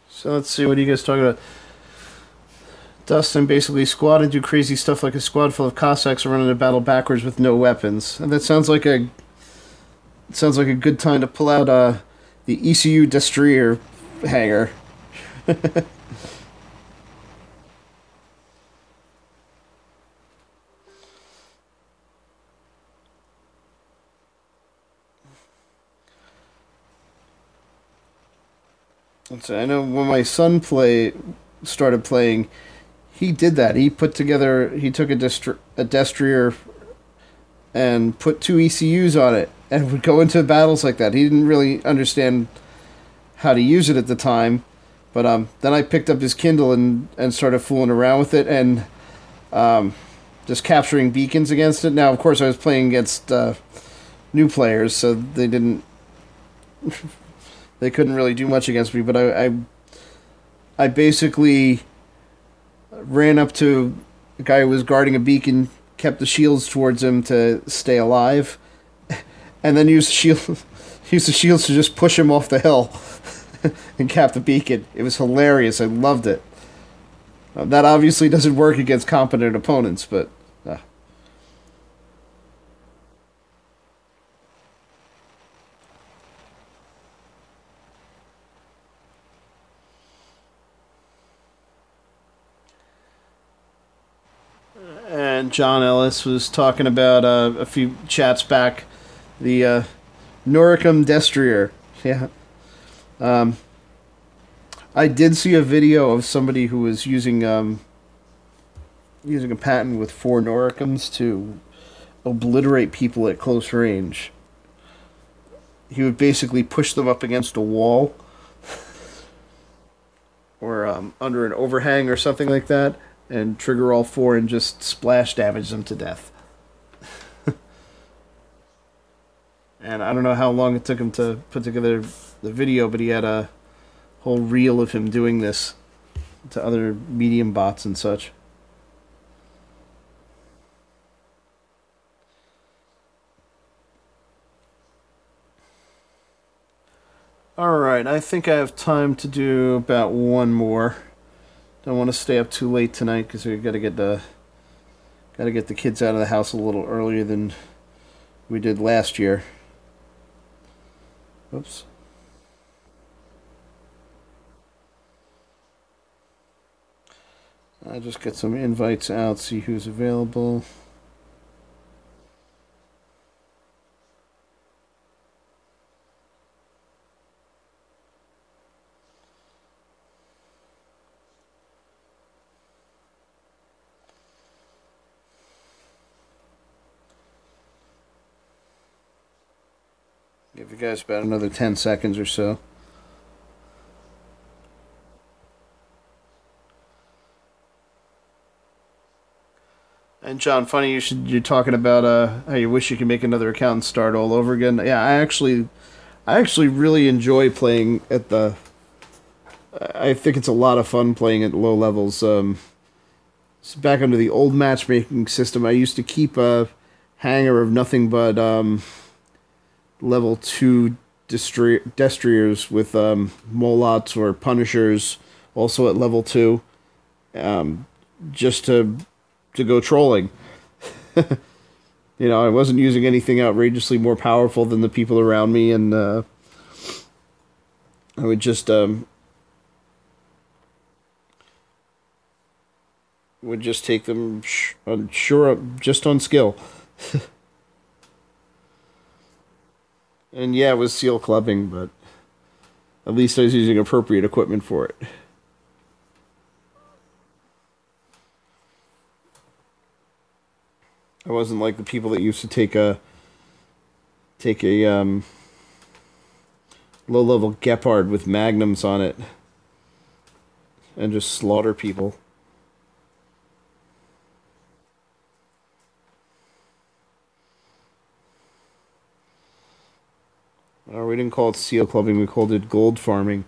So let's see, what are you guys talking about? Dustin basically squad and do crazy stuff like a squad full of Cossacks running a battle backwards with no weapons. And that sounds like a good time to pull out the ECU Destroyer hangar. So I know when my son started playing, he did that. He took a Destrier and put two ECUs on it and would go into battles like that. He didn't really understand how to use it at the time, but then I picked up his Kindle and started fooling around with it and just capturing beacons against it. Now, of course, I was playing against new players, so they couldn't really do much against me, but I basically ran up to a guy who was guarding a beacon, kept the shields towards him to stay alive, and then used the shields to just push him off the hill and cap the beacon. It was hilarious. I loved it. That obviously doesn't work against competent opponents, but... And John Ellis was talking about a few chats back, the Noricum Destrier. Yeah. I did see a video of somebody who was using a patent with 4 Noricums to obliterate people at close range. He would basically push them up against a wall or under an overhang or something like that, and trigger all 4 and just splash damage them to death. And I don't know how long it took him to put together the video, but he had a whole reel of him doing this to other medium bots and such. Alright, I think I have time to do about one more. Don't want to stay up too late tonight because we gotta get the kids out of the house a little earlier than we did last year. Oops. I'll just get some invites out, see who's available. Give you guys about another 10 seconds or so. And John, funny you're talking about how you wish you could make another account and start all over again. Yeah, I actually really enjoy playing at the. I think it's a lot of fun playing at low levels. It's back under the old matchmaking system. I used to keep a hanger of nothing but level 2 destriers with molots or punishers, also at level 2, just to go trolling. You know, I wasn't using anything outrageously more powerful than the people around me, and I would just take them just on skill. And yeah, it was seal clubbing, but at least I was using appropriate equipment for it. I wasn't like the people that used to take a low-level Gepard with magnums on it and just slaughter people. Or we didn't call it seal clubbing, we called it gold farming.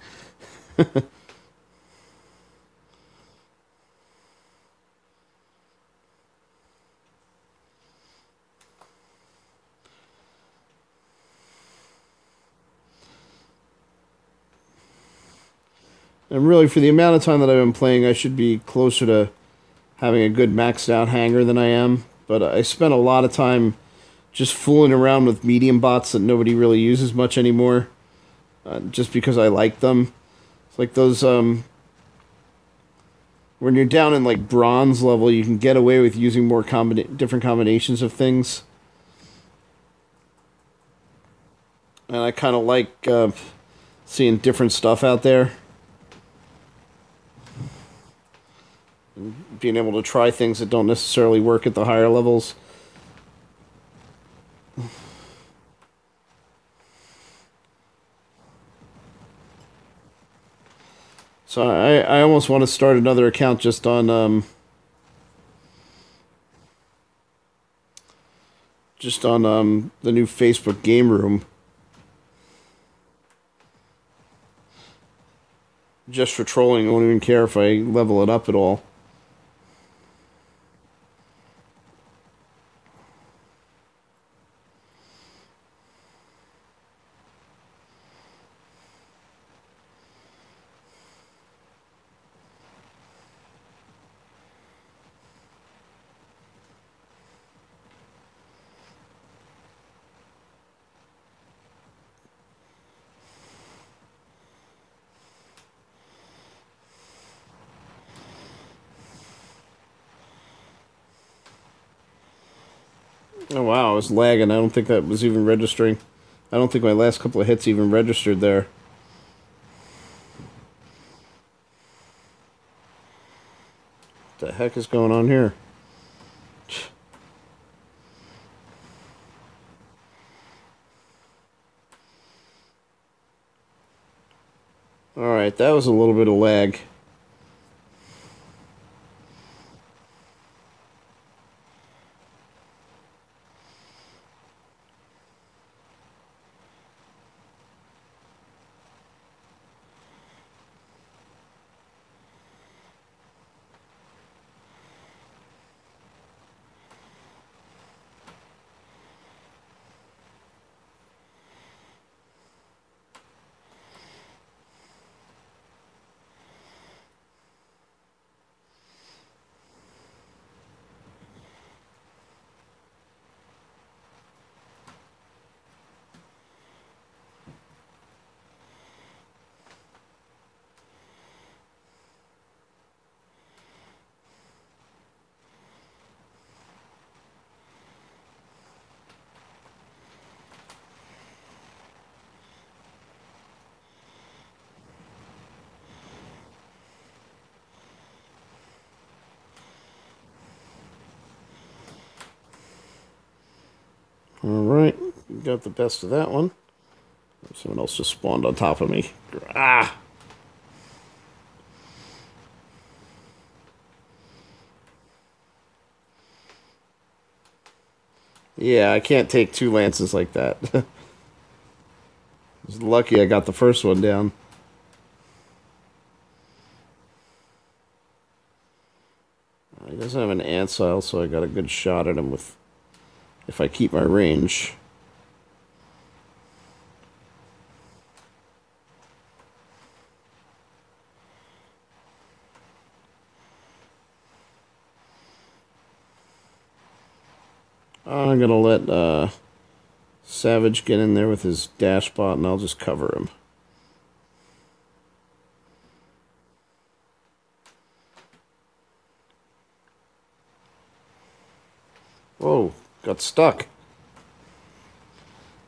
And really, for the amount of time that I've been playing, I should be closer to having a good maxed out hanger than I am. But I spent a lot of time just fooling around with medium bots that nobody really uses much anymore, just because I like them. It's like those, when you're down in like bronze level, you can get away with using more different combinations of things. And I kind of like seeing different stuff out there. And being able to try things that don't necessarily work at the higher levels. So I almost want to start another account just on the new Facebook game room, just for trolling. I won't even care if I level it up at all. Oh wow, I was lagging. I don't think that was even registering. I don't think my last couple of hits even registered there. What the heck is going on here? Alright, that was a little bit of lag. Alright, got the best of that one. Someone else just spawned on top of me. Ah! Yeah, I can't take two lances like that. I was lucky I got the first one down. He doesn't have an Ancile, so I got a good shot at him with if I keep my range. I'm going to let Savage get in there with his dash bot, and I'll just cover him. Whoa, got stuck.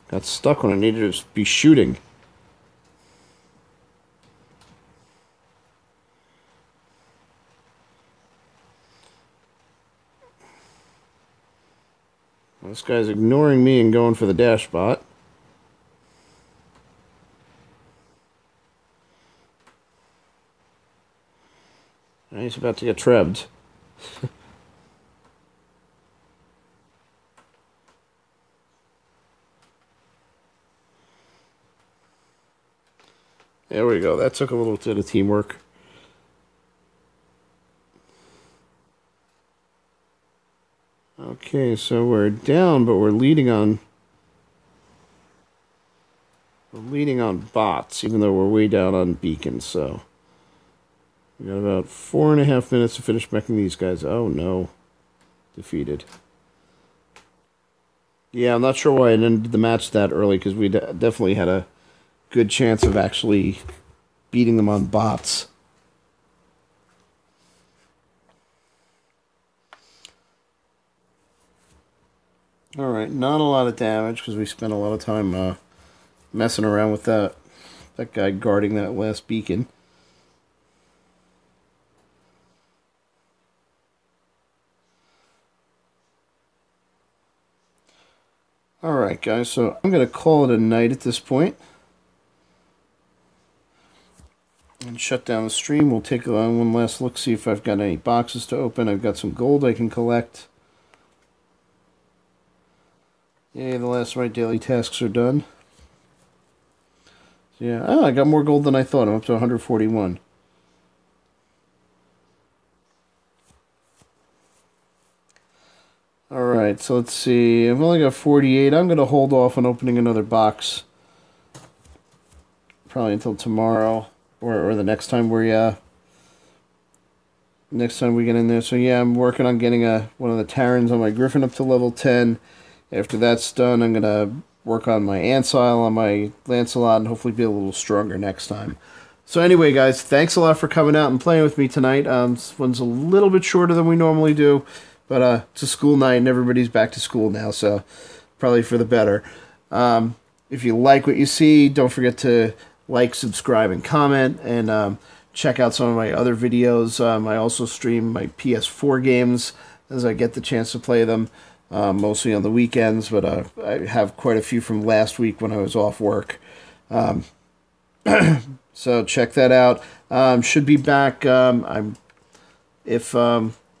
Got stuck when I needed to be shooting. This guy's ignoring me and going for the dash bot. He's about to get trebbed. There we go. That took a little bit of teamwork. Okay, so we're down, but we're leading on bots, even though we're way down on beacons, so we got about 4.5 minutes to finish meching these guys. Oh no. Defeated. Yeah, I'm not sure why I ended the match that early, because we definitely had a good chance of actually beating them on bots. Alright, not a lot of damage, because we spent a lot of time messing around with that guy guarding that last beacon. Alright guys, so I'm going to call it a night at this point. And shut down the stream. We'll take one last look, see if I've got any boxes to open. I've got some gold I can collect. Yay, the last of my daily tasks are done. So yeah, oh, I got more gold than I thought. I'm up to 141. Alright, so let's see. I've only got 48. I'm going to hold off on opening another box. Probably until tomorrow. Or the next time we get in there. So yeah, I'm working on getting one of the Terrans on my Griffin up to level 10. After that's done, I'm going to work on my Ancile, on my Lancelot, and hopefully be a little stronger next time. So anyway, guys, thanks a lot for coming out and playing with me tonight. This one's a little bit shorter than we normally do, But it's a school night and everybody's back to school now, so probably for the better. If you like what you see, don't forget to like, subscribe, and comment, and check out some of my other videos. I also stream my PS4 games as I get the chance to play them, mostly on the weekends, but I have quite a few from last week when I was off work. So check that out. Should be back. If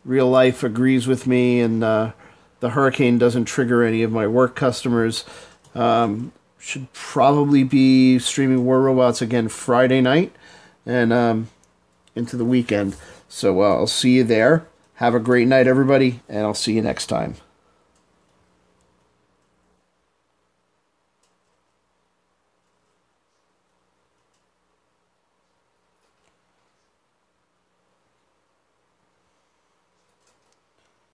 real life agrees with me and the hurricane doesn't trigger any of my work customers, should probably be streaming War Robots again Friday night and into the weekend. So I'll see you there. Have a great night, everybody, and I'll see you next time.